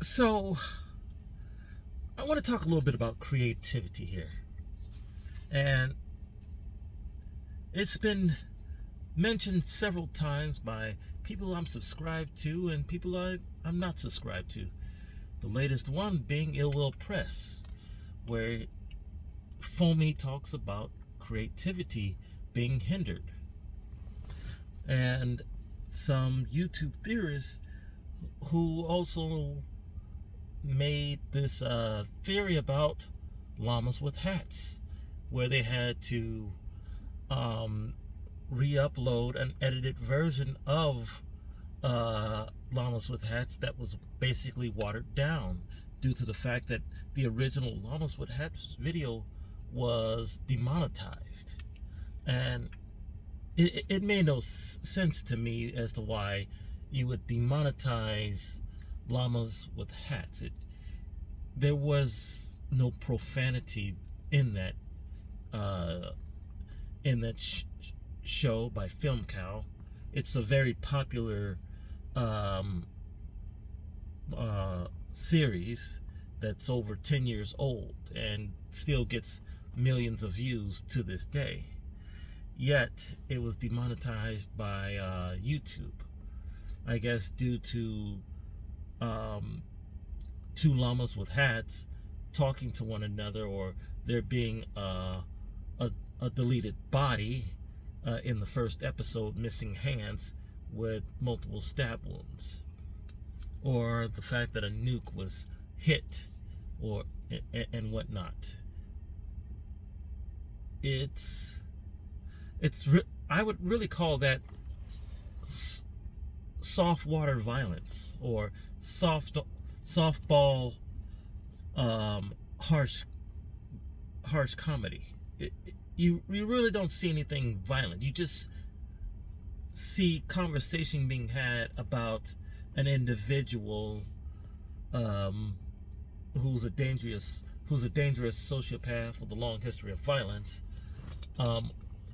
So, I want to talk a little bit about creativity here. And it's been mentioned several times by people I'm subscribed to and people I'm not subscribed to. The latest one being Ill Will Press, where Foamy talks about creativity being hindered. And some YouTube theorists who also made this theory about llamas with hats, where they had to re-upload an edited version of llamas with hats that was basically watered down due to the fact that the original llamas with hats video was demonetized. And it made no sense to me as to why you would demonetize llamas with hats. There was no profanity in that show by Film Cow. It's a very popular series that's over 10 years old and still gets millions of views to this day. Yet it was demonetized by YouTube, I guess due to two llamas with hats talking to one another, or there being a deleted body in the first episode missing hands with multiple stab wounds, or the fact that a nuke was hit, or and whatnot. I would really call that soft water violence, or softball harsh comedy. You really don't see anything violent. You just see conversation being had about an individual who's a dangerous sociopath with a long history of violence,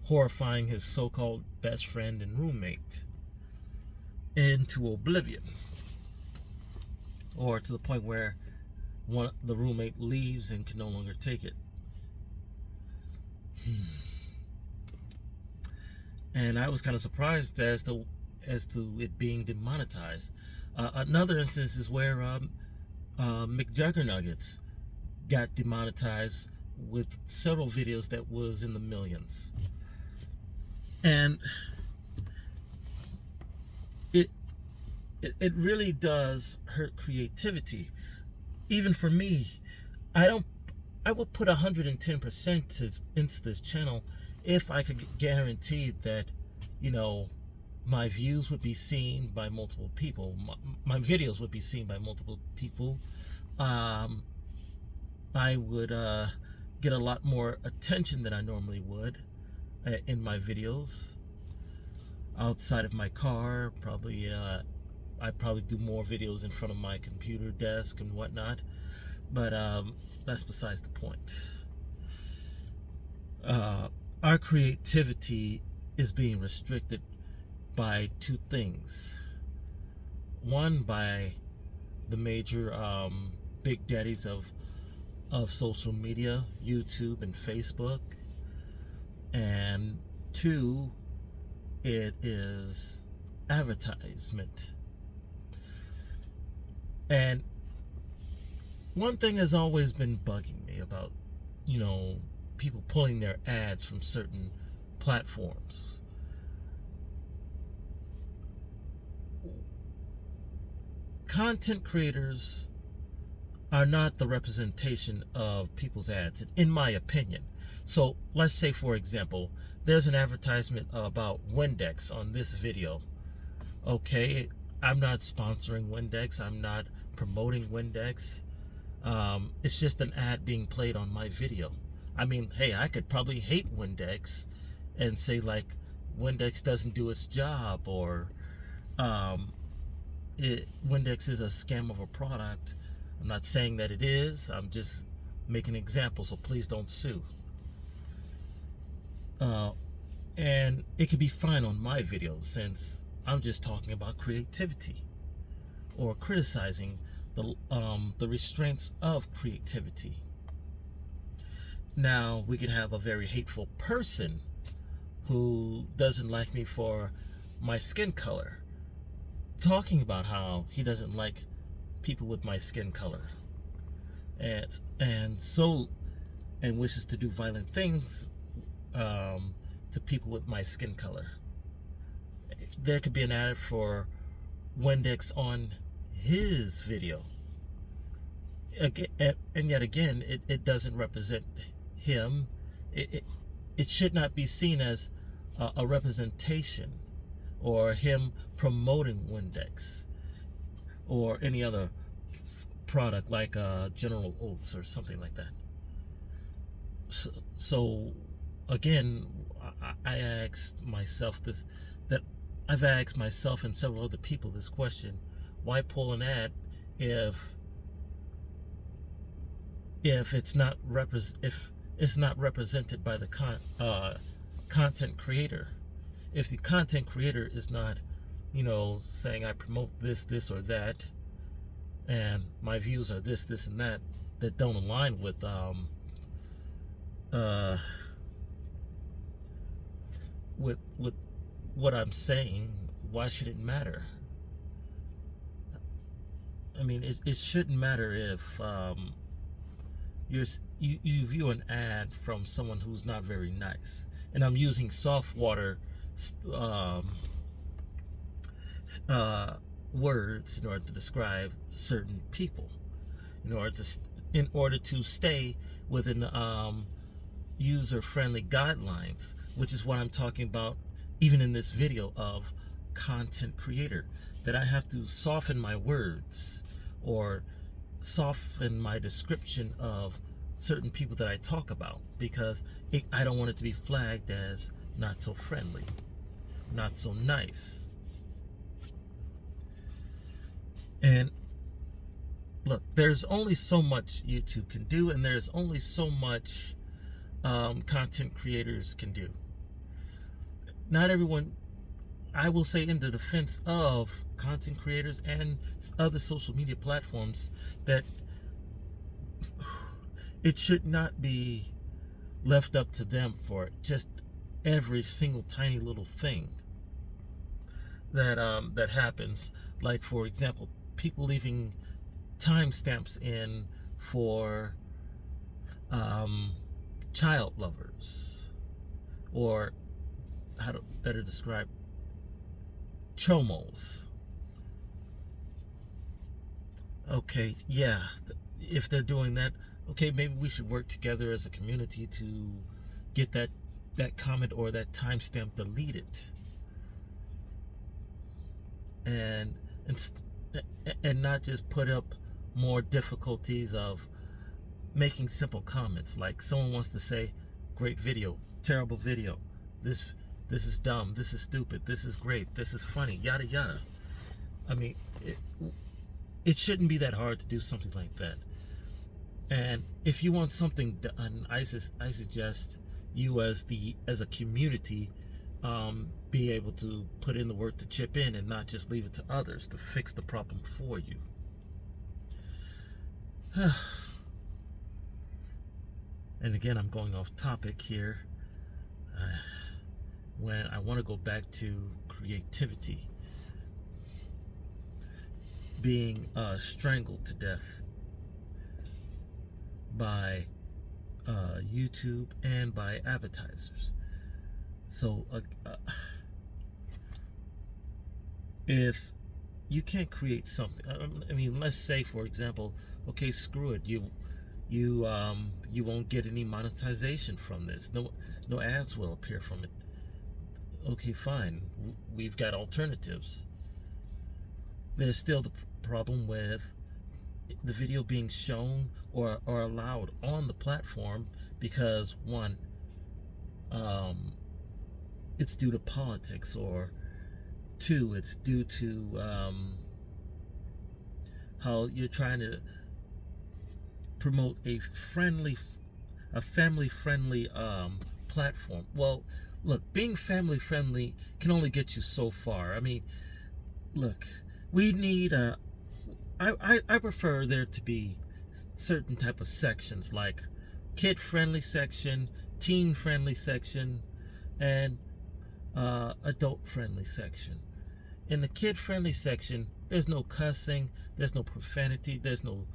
horrifying his so-called best friend and roommate into oblivion, or to the point where the roommate leaves and can no longer take it. And I was kind of surprised as to it being demonetized. Another instance is where McJuggernuggets got demonetized with several videos that was in the millions. And it really does hurt creativity. Even for me, I would put 110% into this channel if I could guarantee that, my views would be seen by multiple people. My videos would be seen by multiple people. I would get a lot more attention than I normally would in my videos. Outside of my car, I'd probably do more videos in front of my computer desk and whatnot. But that's besides the point. Our creativity is being restricted by two things. One, by the major big daddies of social media, YouTube and Facebook. And two, it is advertisement. And one thing has always been bugging me about, people pulling their ads from certain platforms. Content creators are not the representation of people's ads, in my opinion. So let's say, for example, there's an advertisement about Windex on this video. Okay, I'm not sponsoring Windex. I'm not promoting Windex. It's just an ad being played on my video. I mean, hey, I could probably hate Windex and say, like, Windex doesn't do its job, or Windex is a scam of a product. I'm not saying that it is. I'm just making an example, so please don't sue. And it could be fine on my video, since I'm just talking about creativity or criticizing the restraints of creativity. Now, we could have a very hateful person who doesn't like me for my skin color, talking about how he doesn't like people with my skin color, and wishes to do violent things to people with my skin color. There could be an ad for Windex on his video. And yet again, it doesn't represent him. It should not be seen as a representation, or him promoting Windex or any other product like General Oats or something like that. So again, I asked myself this, that I've asked myself and several other people this question: why pull an ad if it's not represented by the content creator? If the content creator is not, saying I promote this or that, and my views are this and that don't align with what I'm saying, why should it matter? I mean, it shouldn't matter if you view an ad from someone who's not very nice. And I'm using soft water words in order to describe certain people, in order to stay within user-friendly guidelines, which is what I'm talking about even in this video of content creator, that I have to soften my words or soften my description of certain people that I talk about, because I don't want it to be flagged as not so friendly, not so nice. And look, there's only so much YouTube can do, and there's only so much content creators can do. Not everyone, I will say, in the defense of content creators and other social media platforms, that it should not be left up to them for just every single tiny little thing that happens. Like, for example, people leaving timestamps in for child lovers, or how to better describe chomos. Okay, yeah, if they're doing that, okay, maybe we should work together as a community to get that comment or that timestamp deleted, and not just put up more difficulties of making simple comments. Like, someone wants to say, great video, terrible video, this is dumb, this is stupid, this is great, this is funny, yada yada. I mean, it shouldn't be that hard to do something like that. And if you want something done, I suggest you as a community be able to put in the work to chip in, and not just leave it to others to fix the problem for you. And again, I'm going off topic here. When I want to go back to creativity being strangled to death by YouTube and by advertisers. So if you can't create something, I mean, let's say, for example, okay, screw it, you won't get any monetization from this. No ads will appear from it. Okay, fine. We've got alternatives. There's still the problem with the video being shown or allowed on the platform because, one, it's due to politics, or two, it's due to how you're trying to promote a family-friendly platform. Well, look, being family-friendly can only get you so far. I mean, look, we need I prefer there to be certain type of sections, like kid friendly section, teen friendly section, and adult friendly section. In the kid friendly section, there's no cussing, there's no profanity, there's no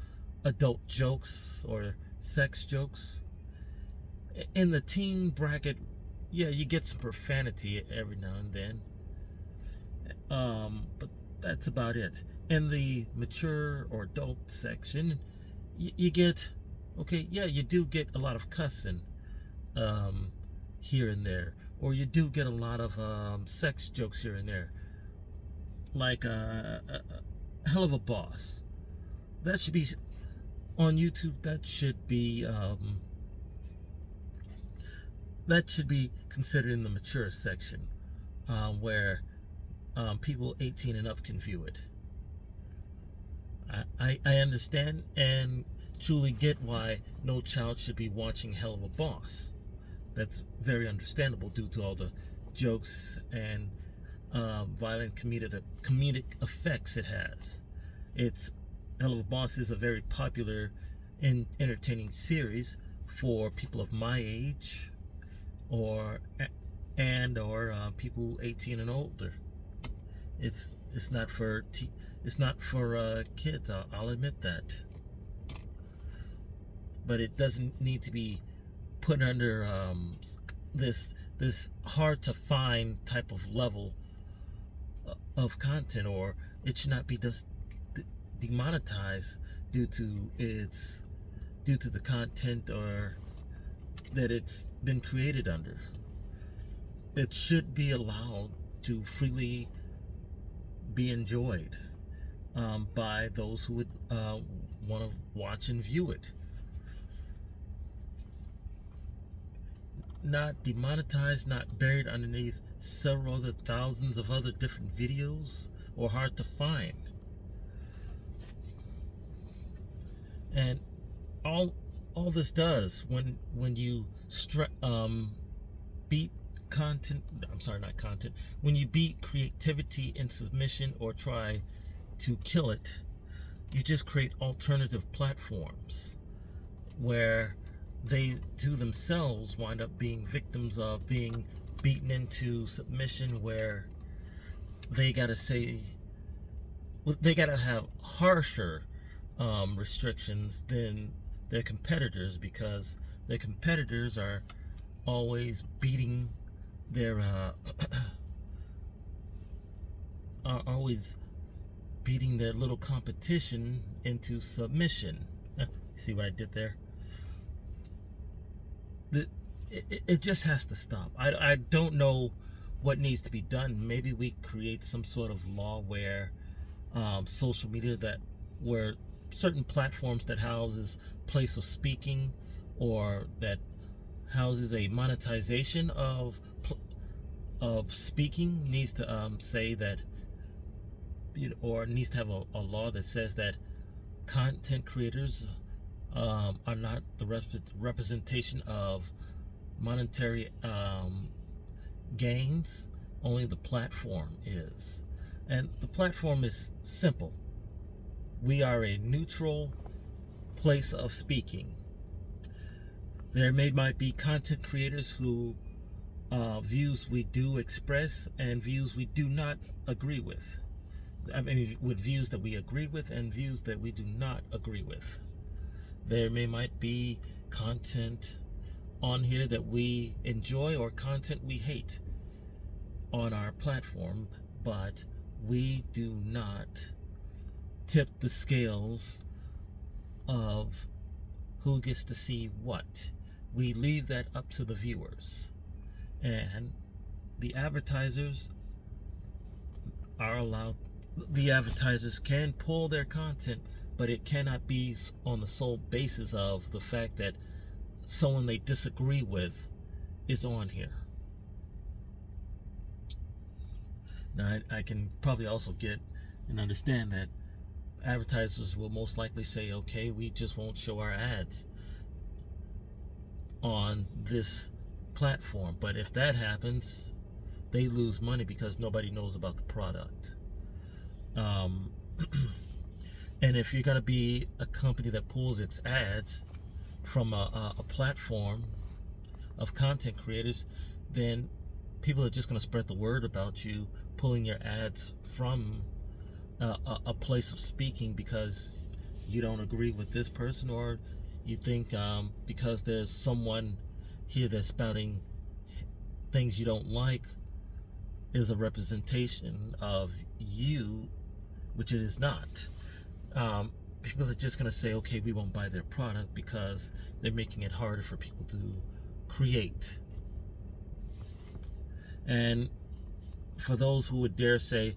adult jokes or sex jokes. In the teen bracket, yeah, you get some profanity every now and then, but that's about it. In the mature or adult section, you get, okay, yeah, you do get a lot of cussing here and there, or you do get a lot of sex jokes here and there, like Hell of a Boss. That should be on YouTube. That should be considered in the mature section, where people 18 and up can view it. I understand and truly get why no child should be watching Hell of a Boss. That's very understandable due to all the jokes and violent comedic effects it has. Hell of a Boss is a very popular and entertaining series for people of my age, or people 18 and older. It's not for kids. I'll admit that, but it doesn't need to be put under this hard to find type of level of content, or it should not be demonetized due to the content or that it's been created under. It should be allowed to freely be enjoyed by those who would want to watch and view it. Not demonetized, not buried underneath several other thousands of other different videos, or hard to find. And all this does when you beat content, I'm sorry, not content, when you beat creativity in submission or try to kill it, you just create alternative platforms where they do themselves wind up being victims of being beaten into submission, where they gotta have harsher restrictions than their competitors, because their competitors are always beating their little competition into submission. See what I did there? It just has to stop. I don't know what needs to be done. Maybe we create some sort of law where social media, where certain platforms that houses place of speaking, or that houses a monetization of speaking, needs to say that, or needs to have a law that says that content creators are not the representation of monetary gains. Only the platform is. And the platform is simple. We are a neutral place of speaking. There might be content creators who views we do express and views we do not agree with. I mean, with views that we agree with and views that we do not agree with. There might be content on here that we enjoy or content we hate on our platform, but we do not tip the scales of who gets to see what. We leave that up to the viewers. And the advertisers can pull their content, but it cannot be on the sole basis of the fact that someone they disagree with is on here. Now, I can probably also get and understand that advertisers will most likely say, okay, we just won't show our ads on this platform. But if that happens, they lose money because nobody knows about the product. And if you're going to be a company that pulls its ads from a platform of content creators, then people are just going to spread the word about you pulling your ads from a place of speaking because you don't agree with this person, or you think because there's someone here that's spouting things you don't like is a representation of you, which it is not. People are just going to say, okay, we won't buy their product because they're making it harder for people to create. And for those who would dare say,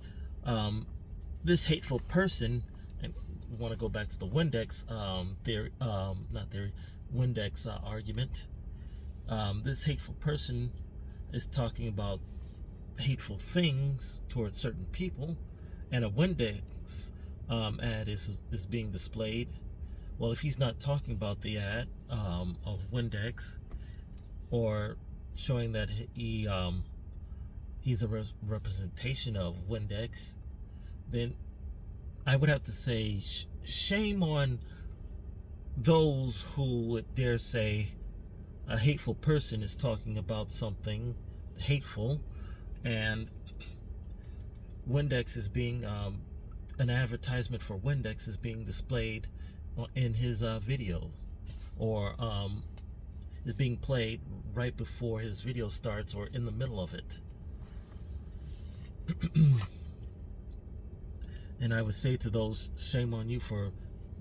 this hateful person, and we want to go back to the Windex theory, not theory, Windex argument. This hateful person is talking about hateful things towards certain people, and a Windex ad is being displayed. Well, if he's not talking about the ad of Windex, or showing that he's a representation of Windex, then I would have to say shame on those who would dare say a hateful person is talking about something hateful, and Windex is being an advertisement for Windex is being displayed in his video, or is being played right before his video starts or in the middle of it. And I would say to those, shame on you for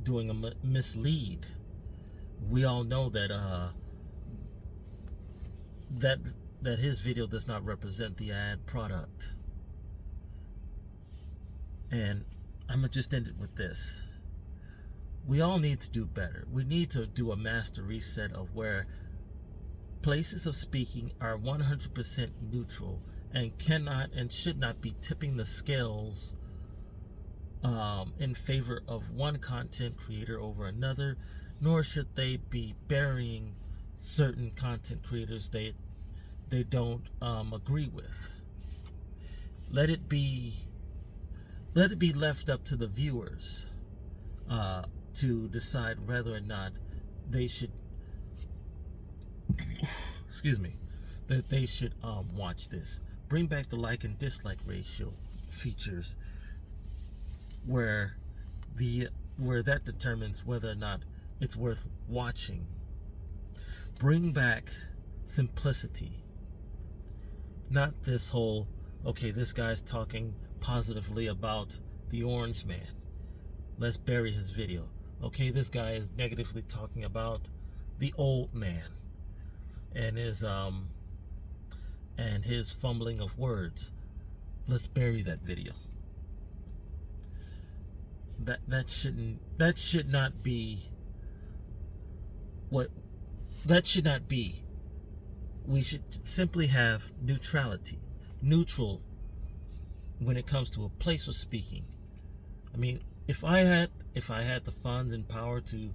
doing a mislead. We all know that that his video does not represent the ad product. And I'm gonna just end it with this. We all need to do better. We need to do a master reset of where places of speaking are 100% neutral and cannot and should not be tipping the scales in favor of one content creator over another, nor should they be burying certain content creators they don't agree with. Let it be left up to the viewers to decide whether or not they should that they should watch this. Bring back the like and dislike ratio features, where that determines whether or not it's worth watching. Bring back simplicity. Not this whole, okay, this guy's talking positively about the Orange Man, let's bury his video. Okay, this guy is negatively talking about the old man and his fumbling of words. Let's bury that video. That should not be. We should simply have neutrality, neutral when it comes to a place of speaking. I mean, if I had the funds and power to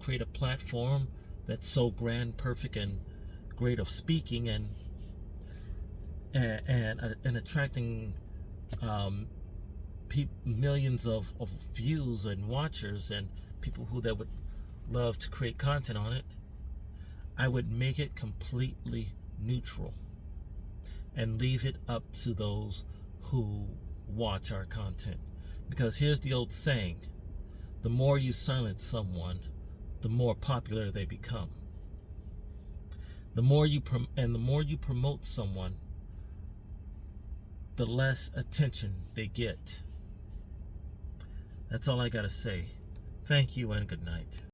create a platform that's so grand, perfect, and great of speaking and attracting millions of views and watchers and people that would love to create content on it, I would make it completely neutral and leave it up to those who watch our content. Because here's the old saying, the more you silence someone, the more popular they become. The more you promote someone, the less attention they get. That's all I gotta say. Thank you and good night.